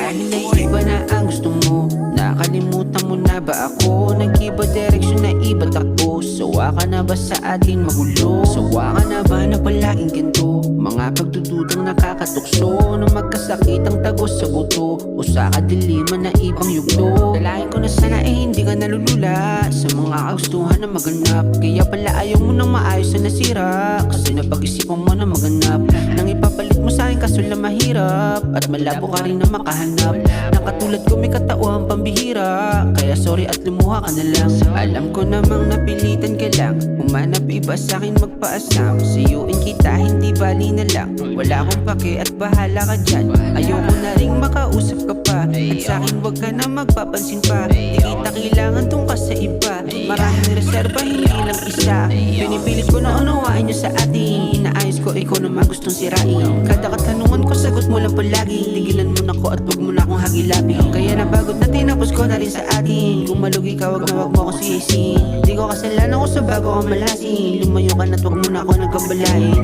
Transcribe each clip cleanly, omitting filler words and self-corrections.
Dahil ay iba na ang gusto mo. Nakalimutan mo na ba ako? Nag-iba direksyon na iba takbo. Sawa ka na ba sa ating magulo? Sawa ka na ba na palaing ganito? Mga pagdududang nakakatukso na magkasakit ang tagos sa buto o sa kadiliman na ibang yugto. Dalahin ko na sana hindi ka nalulula sa mga kagustuhan na maganap. Kaya pala ayaw mo nang maayos na nasira, kasi napag-isipan mo na maganap. Nang ipapalit mo sa akin kaso lang mahirap, at malabo ka rin na makahanap ng katulad ko may katauhan pambihira. Kaya sorry at lumuha ka na lang. Alam ko namang napilitan ka lang umanap iba sa akin magpaasam. Siyuin kita hindi bali na lang. Wala akong pake at bahala ka dyan. Ayoko na ring makausap ka pa, at sa akin wag ka na magpapansin pa. Di kita kailangan tong ka sa iba. Maraming reserba hindi lang isa. Pinipilit ko na unawain nyo sa atin. Inaayos ko ikaw naman gustong sirain. Kada katanungan ko sagot mo lang palagi. Tigilan mo na ko at wag mo na akong hagilapin. Kaya napagod na tinapos ko na rin sa atin. Kung malugi ka wag na wag mo akong sisihin. Di ko kasalanan ko sa bago kang malasin. Lumayo ka na't wag mo na ako nagkabalain.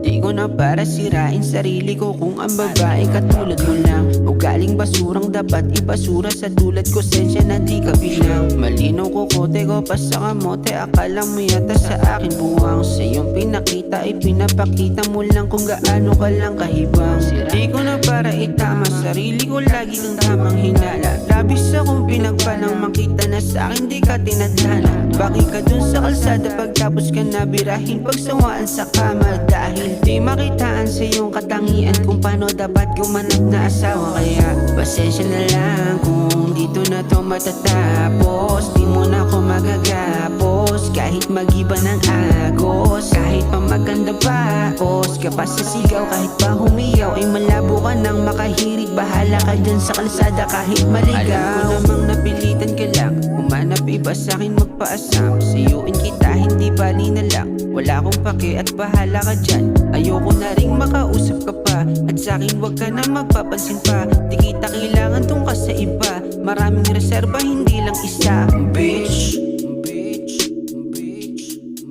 Di ko na para sirain sarili ko kung ang babae katulad mo lang. O galing basurang dapat ibasura sa tulad ko. Sensya na di ka bilang. Malinaw ko kote ko pa sa kamote. Akala mo yata sa akin buwang. Sa iyong pinakita ay pinapakita mo lang kung gaano ka lang kahibang. Di ko na para itama sarili ko lagi kang tamang hinala. Labis akong pinagpalang makita na sa akin di ka tinadhana. Baki ka dun sa kalsada pagtapos ka na birahin pagsawaan sa kama. Dahil di makitaan sa iyong katangian kung paano dapat gumanap na asawa. Kaya pasensya na lang kung dito na to matatapos. Di mo na ako magagapos kahit magiba ng agos. Kahit pa maganda pa os ka pa sa sigaw. Kahit pa humiyaw ay malabo ka nang makahirig. Bahala ka dyan sa kalsada kahit maligaw. Alam ko namang napilitan ka lang umanap iba sa akin magpaasam. Siyuin kita hindi bali na lang. Wala akong pake at bahala ka dyan. Ayoko na ring makausap ka pa, at sa akin wag ka na magpapansin pa. Di kita kailangan tong ka sa iba. Maraming reserba hindi lang isa. Bitch, bitch, bitch,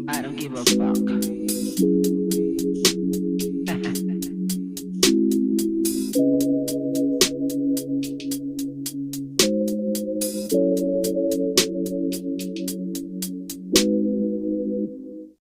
I don't give a fuck.